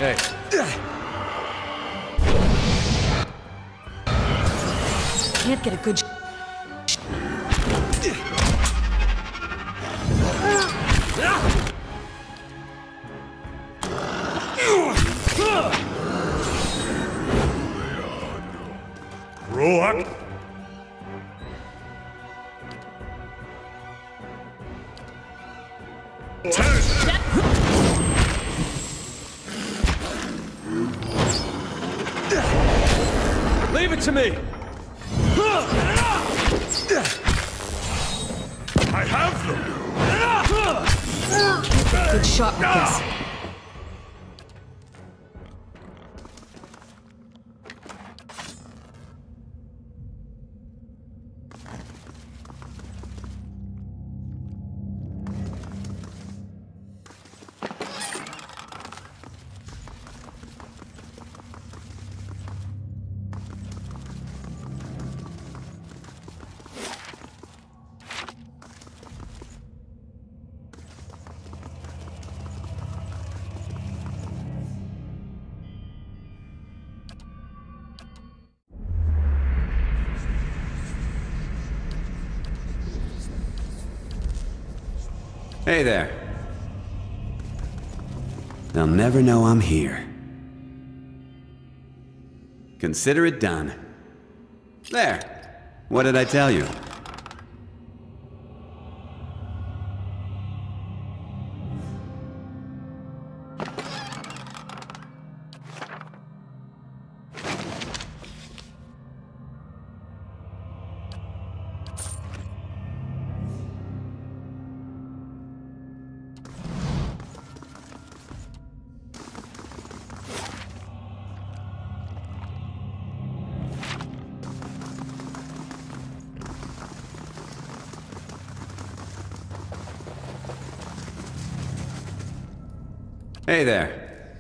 Hey. Can't get a good Rock. Leave it to me! I have them! good shot with this. Hey there. They'll never know I'm here. Consider it done. There. What did I tell you? Hey there.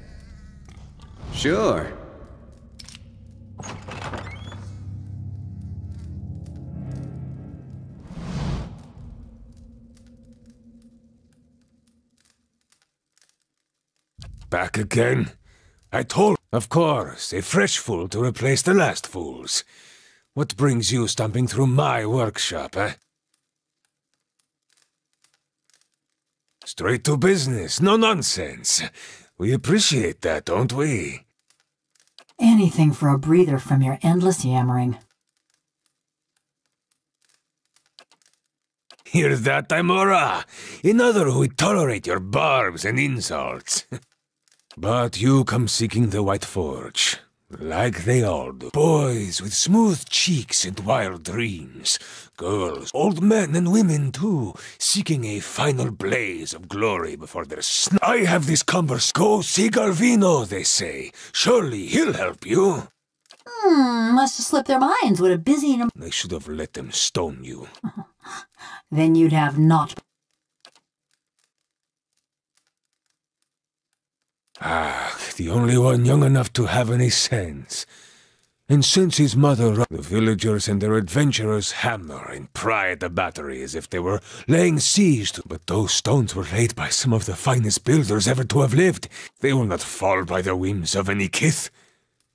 Sure. Back again? I told... Of course, a fresh fool to replace the last fools. What brings you stomping through my workshop, eh? Straight to business, no nonsense. We appreciate that, don't we? Anything for a breather from your endless yammering. Hear that, Timora? Another who would tolerate your barbs and insults. But you come seeking the White Forge, like they all do. Boys with smooth cheeks and wild dreams. Girls, old men and women too, seeking a final blaze of glory before their I have this converse. Go see Garvino, they say. Surely he'll help you. Must have slipped their minds what a busy... I should have let them stone you. Then you'd have not... Ah, the only one young enough to have any sense. And since his mother, the villagers and their adventurers hammer and pry at the battery as if they were laying siege to... But those stones were laid by some of the finest builders ever to have lived. They will not fall by the whims of any kith.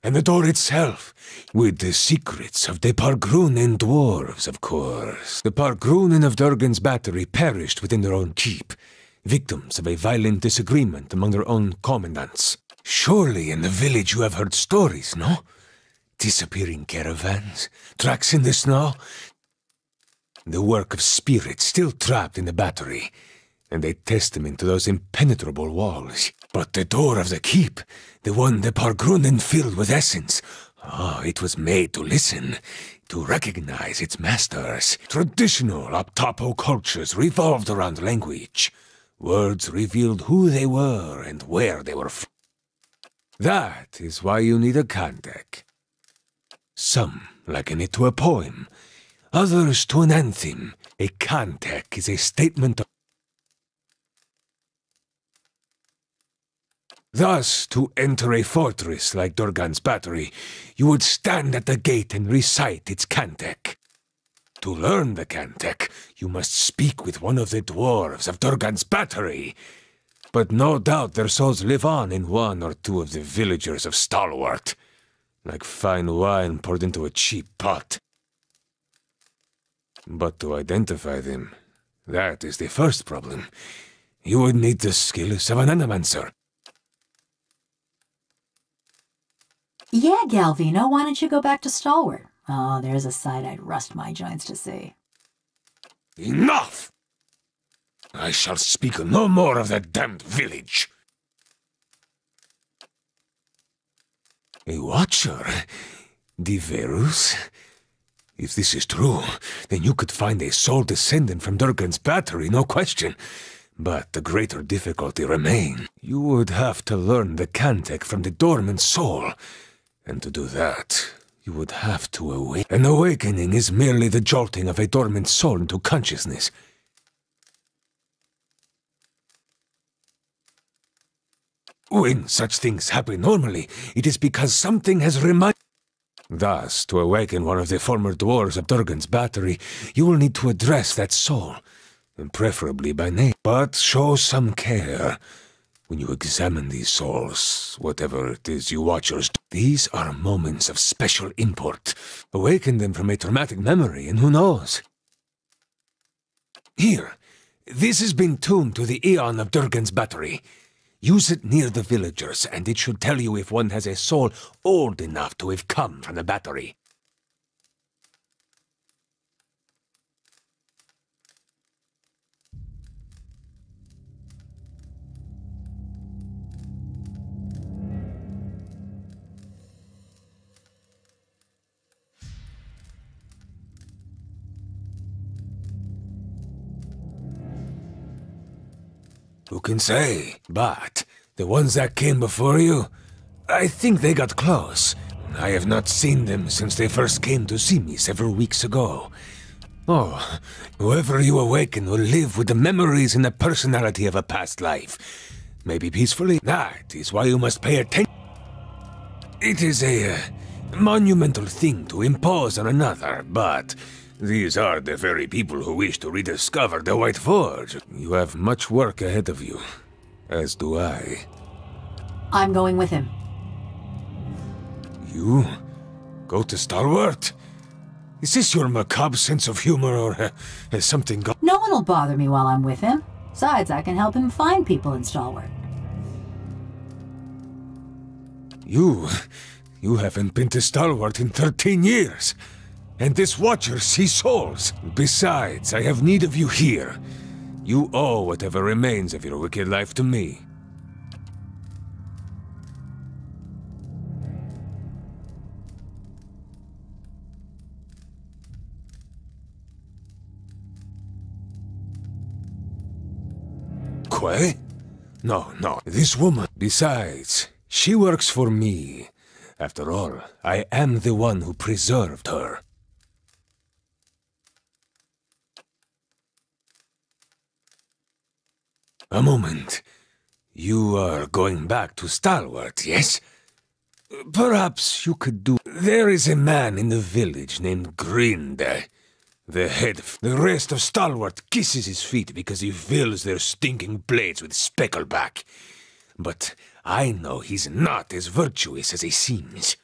And the door itself, with the secrets of the Pargrunen dwarves, of course. The Pargrunen of Durgan's battery perished within their own keep, victims of a violent disagreement among their own commandants. Surely in the village you have heard stories, no? Disappearing caravans, tracks in the snow. The work of spirits still trapped in the battery, and a testament to those impenetrable walls. But the door of the keep, the one the Pargrunen filled with essence, it was made to listen, to recognize its masters. Traditional Optapo cultures revolved around language. Words revealed who they were and where they were from. That is why you need a Kandek. Some liken it to a poem, others to an anthem. A Kandek is a statement of... Thus, to enter a fortress like Durgan's battery, you would stand at the gate and recite its Kandek. To learn the Kandek, you must speak with one of the dwarves of Durgan's battery. but no doubt their souls live on in one or two of the villagers of Stalwart, like fine wine poured into a cheap pot. But to identify them, that is the first problem. You would need the skills of an animancer. Yeah, Galvino, why don't you go back to Stalwart? Oh, there's a sight I'd rust my joints to see. Enough! I shall speak no more of that damned village. A watcher? Diverus? If this is true, then you could find a sole descendant from Durgan's battery, no question. But the greater difficulty remains. You would have to learn the Cantic from the dormant soul. And to do that, you would have to awake. An awakening is merely the jolting of a dormant soul into consciousness. When such things happen normally, it is because something has reminded. Thus, to awaken one of the former dwarves of Durgan's battery, you will need to address that soul, and preferably by name. But show some care. When you examine these souls, whatever it is you watchers do, these are moments of special import. Awaken them from a traumatic memory, and who knows? Here, this has been tuned to the Eon of Durgan's battery. Use it near the villagers, and it should tell you if one has a soul old enough to have come from the battery. Who can say? But the ones that came before you, I think they got close. I have not seen them since they first came to see me several weeks ago. Oh, whoever you awaken will live with the memories and the personality of a past life. Maybe peacefully. That is why you must pay attention. It is a monumental thing to impose on another, but these are the very people who wish to rediscover the White Forge. You have much work ahead of you, as do I. I'm going with him. You? Go to Stalwart? Is this your macabre sense of humor, or has something gone? No one will bother me while I'm with him. Besides, I can help him find people in Stalwart. You haven't been to Stalwart in 13 years. And this watcher sees souls. Besides, I have need of you here. You owe whatever remains of your wicked life to me. Quay? No, this woman. Besides, she works for me. After all, I am the one who preserved her. A moment. You are going back to Stalwart, yes? Perhaps you could do... There is a man in the village named Grinde. The rest of Stalwart kisses his feet because he fills their stinking blades with speckleback. But I know he's not as virtuous as he seems.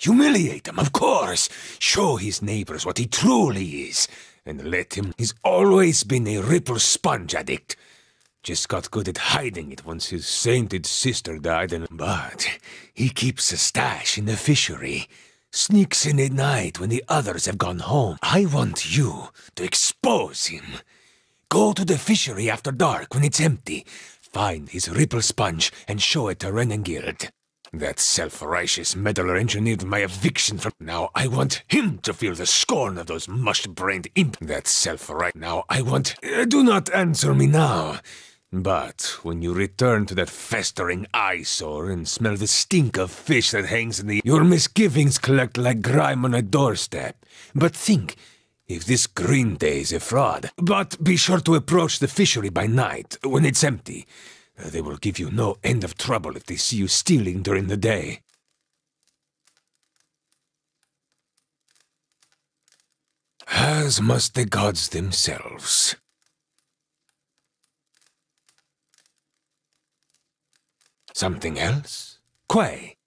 Humiliate him, of course. Show his neighbors what he truly is. And let him. He's always been a ripple sponge addict. Just got good at hiding it once his sainted sister died But he keeps a stash in the fishery. Sneaks in at night when the others have gone home. I want you to expose him. Go to the fishery after dark when it's empty. Find his ripple sponge and show it to Renengild. That self-righteous meddler engineered my eviction from... Now I want him to feel the scorn of those mush-brained imp... That self-right... Now I want... Do not answer me now. But when you return to that festering eyesore and smell the stink of fish that hangs in the... Your misgivings collect like grime on a doorstep. But think, if this green day is a fraud... But be sure to approach the fishery by night, when it's empty. They will give you no end of trouble if they see you stealing during the day. As must the gods themselves. Something else? Quay.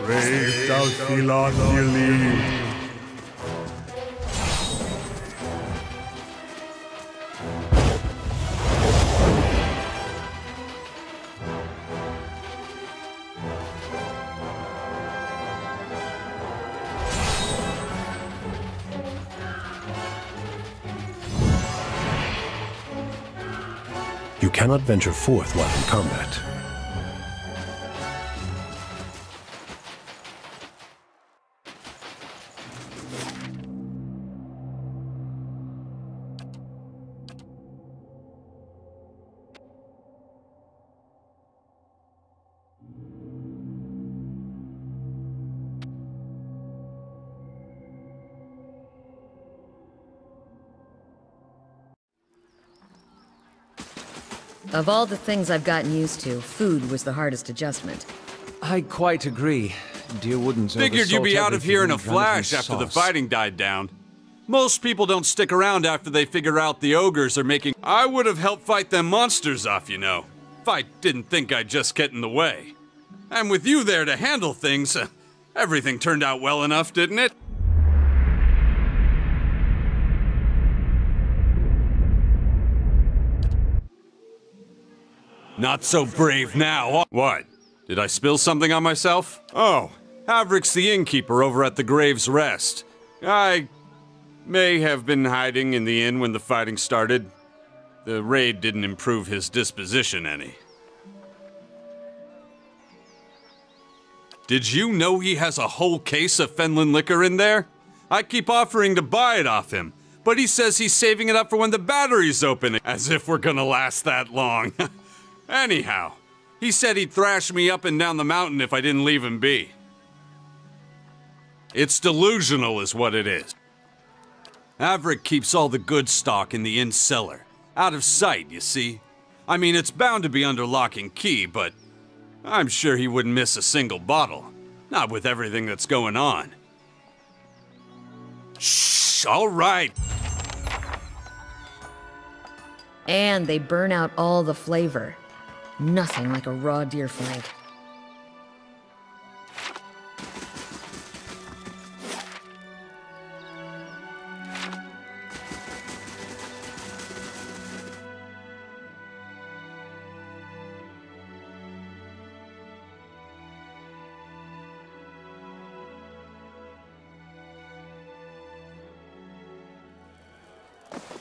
Praise thou Philon. You cannot venture forth while in combat. Of all the things I've gotten used to, food was the hardest adjustment. I quite agree. Deer wouldn't Figured you'd be out of here in a flash after the fighting died down. Most people don't stick around after they figure out the ogres are making... I would have helped fight them monsters off, you know. If I didn't think I'd just get in the way. And with you there to handle things, everything turned out well enough, didn't it? Not so brave now. What? Did I spill something on myself? Oh, Havrick's the innkeeper over at the Grave's Rest. I may have been hiding in the inn when the fighting started. The raid didn't improve his disposition any. Did you know he has a whole case of Fenlin liquor in there? I keep offering to buy it off him, but he says he's saving it up for when the battery's open, as if we're gonna last that long. Anyhow, he said he'd thrash me up and down the mountain if I didn't leave him be. It's delusional is what it is. Havrick keeps all the good stock in the inn cellar. Out of sight, you see. I mean, it's bound to be under lock and key, but I'm sure he wouldn't miss a single bottle. Not with everything that's going on. Shh, all right. And they burn out all the flavor. Nothing like a raw deer flank.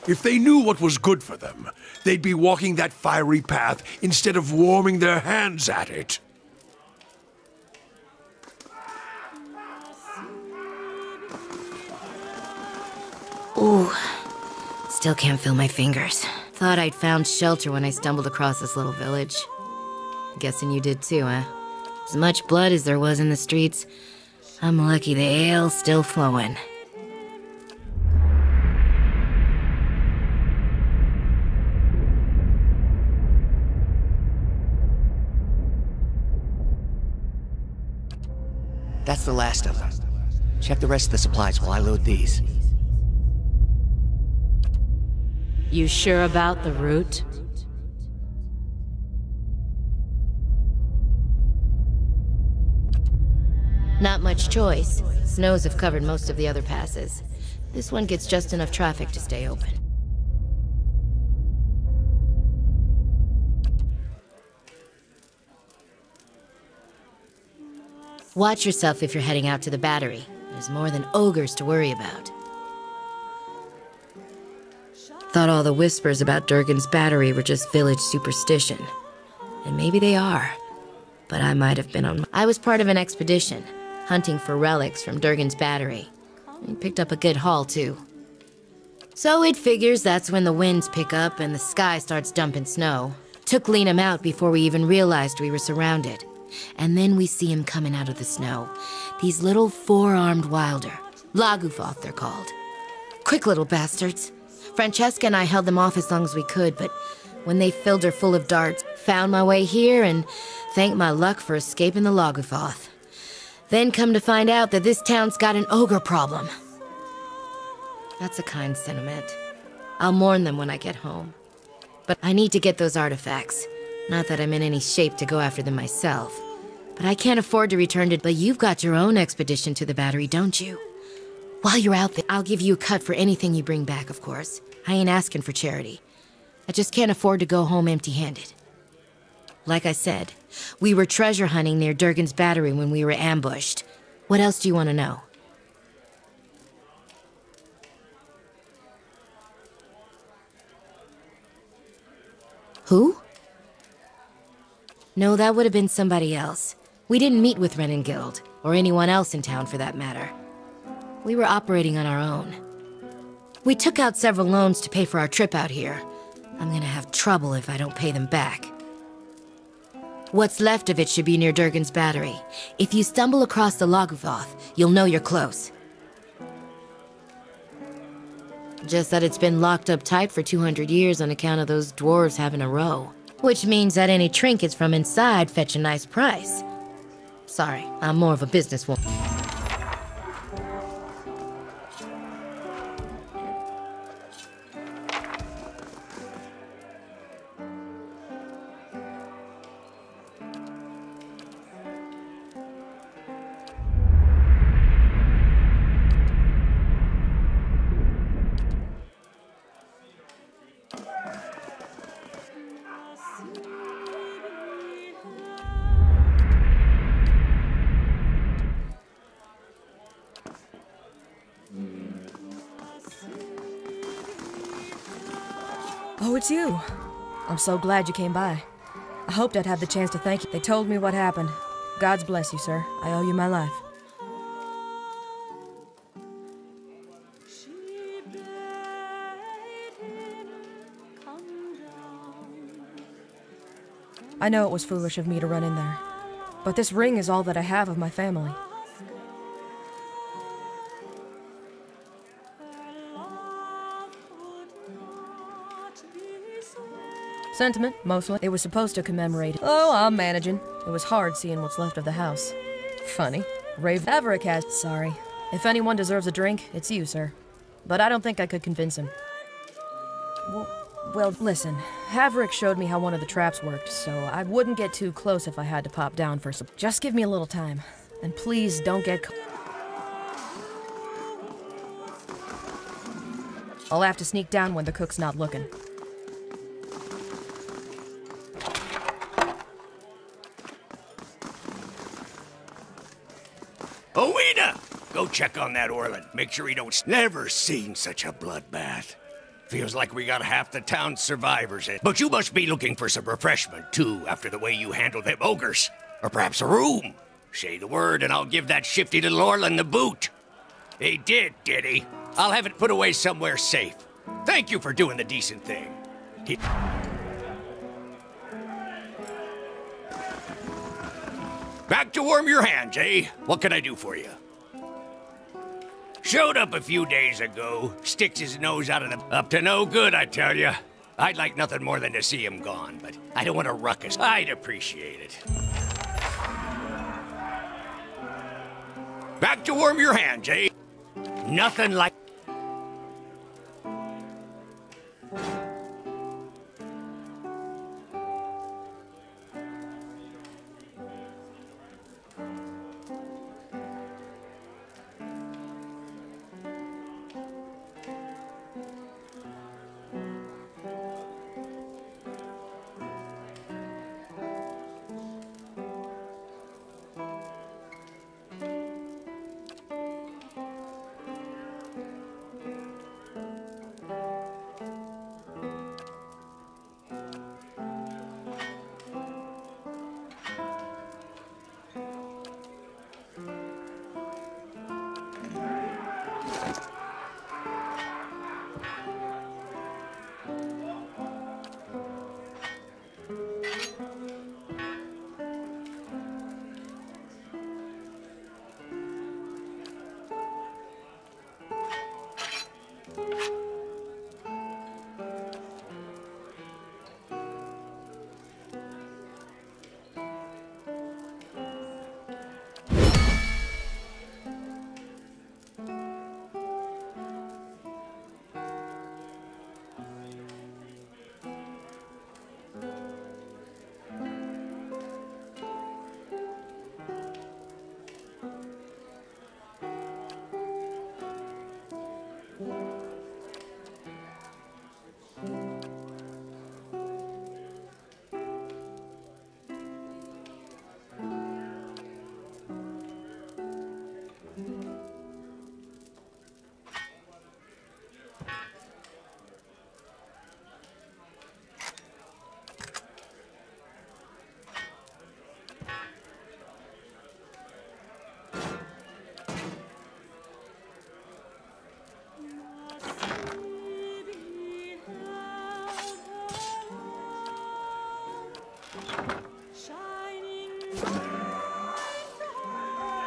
If they knew what was good for them, they'd be walking that fiery path instead of warming their hands at it. Ooh, still can't feel my fingers. Thought I'd found shelter when I stumbled across this little village. Guessing you did too, huh? As much blood as there was in the streets, I'm lucky the ale's still flowing. That's the last of them. Check the rest of the supplies while I load these. You sure about the route? Not much choice. Snows have covered most of the other passes. This one gets just enough traffic to stay open. Watch yourself if you're heading out to the battery. There's more than ogres to worry about. Thought all the whispers about Durgan's battery were just village superstition. And maybe they are. But I might have been on... I was part of an expedition, hunting for relics from Durgan's battery. We picked up a good haul, too. So it figures that's when the winds pick up and the sky starts dumping snow. Took Liam out before we even realized we were surrounded. And then we see him coming out of the snow. These little four-armed wilder. Lagufoth, they're called. Quick little bastards. Francesca and I held them off as long as we could, but when they filled her full of darts, found my way here and thanked my luck for escaping the Lagufoth. Then come to find out that this town's got an ogre problem. That's a kind sentiment. I'll mourn them when I get home. But I need to get those artifacts. Not that I'm in any shape to go after them myself. But I can't afford to return to... But you've got your own expedition to the battery, don't you? While you're out there, I'll give you a cut for anything you bring back, of course. I ain't asking for charity. I just can't afford to go home empty-handed. Like I said, we were treasure hunting near Durgan's battery when we were ambushed. What else do you want to know? Who? No, that would have been somebody else. We didn't meet with Renengild, or anyone else in town for that matter. We were operating on our own. We took out several loans to pay for our trip out here. I'm gonna have trouble if I don't pay them back. What's left of it should be near Durgan's battery. If you stumble across the Lagufoth, you'll know you're close. Just that it's been locked up tight for 200 years on account of those dwarves having a row. Which means that any trinkets from inside fetch a nice price. Sorry, I'm more of a businesswoman. Oh, it's you. I'm so glad you came by. I hoped I'd have the chance to thank you. They told me what happened. God's bless you, sir. I owe you my life. I know it was foolish of me to run in there, but this ring is all that I have of my family. Sentiment, mostly. It was supposed to commemorate. Oh, I'm managing. It was hard seeing what's left of the house. Funny. Rave Haverick has... Sorry. If anyone deserves a drink, it's you, sir. But I don't think I could convince him. Well, listen. Haverick showed me how one of the traps worked, so I wouldn't get too close if I had to pop down for some... Just give me a little time. And please don't get... I'll have to sneak down when the cook's not looking. Owena! Go check on that Orland. Make sure he don't... Never seen such a bloodbath. Feels like we got half the town's survivors in. But you must be looking for some refreshment, too, after the way you handled them ogres. Or perhaps a room. Say the word and I'll give that shifty little Orland the boot. He did he? I'll have it put away somewhere safe. Thank you for doing the decent thing. Back to warm your hands, eh? What can I do for you? Showed up a few days ago, sticks his nose out of the... Up to no good, I tell you. I'd like nothing more than to see him gone, but I don't want a ruckus. I'd appreciate it. Back to warm your hands, eh? Nothing like...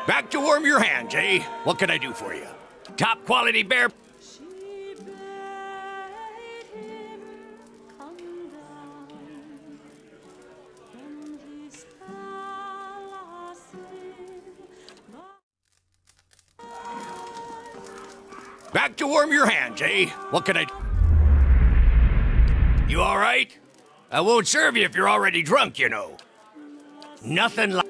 Back to warm your hands, eh? What can I do for you? Top quality bear... Back to warm your hands, eh? What can I do? You all right? I won't serve you if you're already drunk, you know. Nothing like...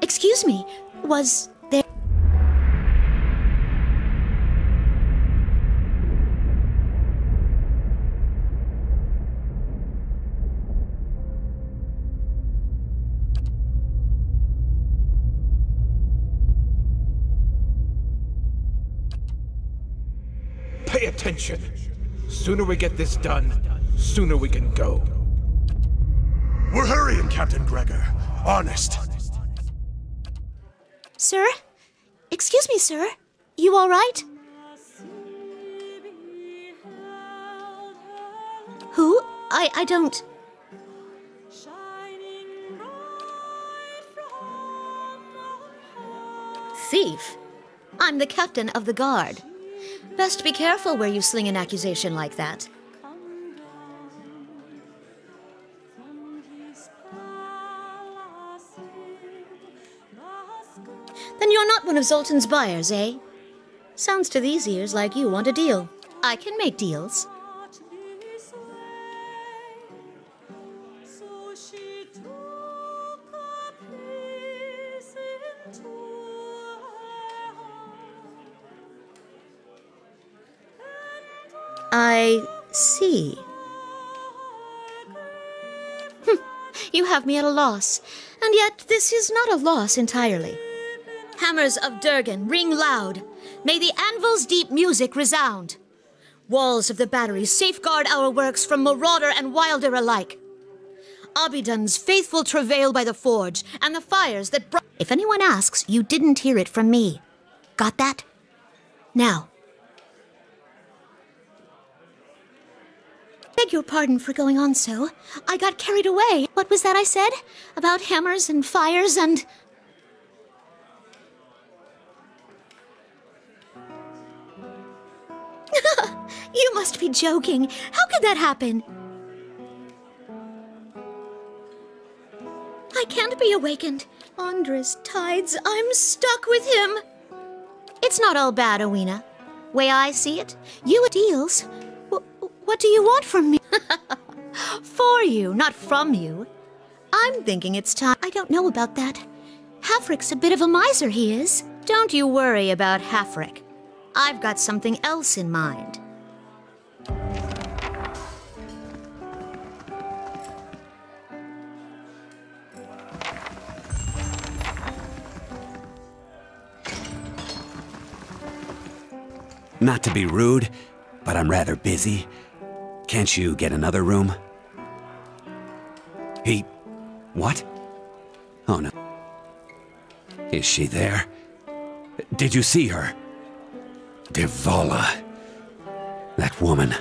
Excuse me, was there... Pay attention. Sooner we get this done, sooner we can go. We're hurrying, Captain Gregor. Honest. Sir? Excuse me, sir. You all right? Who? I don't... Thief? I'm the captain of the guard. Best be careful where you sling an accusation like that. Then you're not one of Zoltan's buyers, eh? Sounds to these ears like you want a deal. I can make deals. I see. You have me at a loss, and yet this is not a loss entirely. Hammers of Durgan, ring loud. May the anvil's deep music resound. Walls of the battery safeguard our works from marauder and wilder alike. Abidun's faithful travail by the forge, and the fires that brought... If anyone asks, you didn't hear it from me. Got that? Now. Beg your pardon for going on so. I got carried away. What was that I said? About hammers and fires and... You must be joking. How could that happen? I can't be awakened. Andres tides, I'm stuck with him. It's not all bad, Owena. Way I see it, you deals. What do you want from me? For you, not from you. I'm thinking it's time. I don't know about that. Halfrick's a bit of a miser, he is. Don't you worry about Halfrick. I've got something else in mind. Not to be rude, but I'm rather busy. Can't you get another room? What? Oh no. Is she there? Did you see her? Devala. That woman.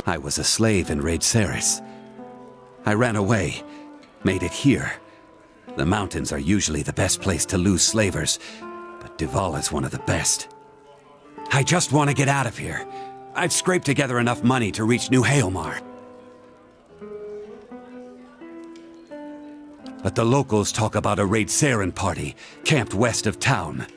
I was a slave in Raid Ceres. I ran away. Made it here. The mountains are usually the best place to lose slavers, but Devala's one of the best. I just want to get out of here. I've scraped together enough money to reach New Haelmar. But the locals talk about a Raid Saren party camped west of town.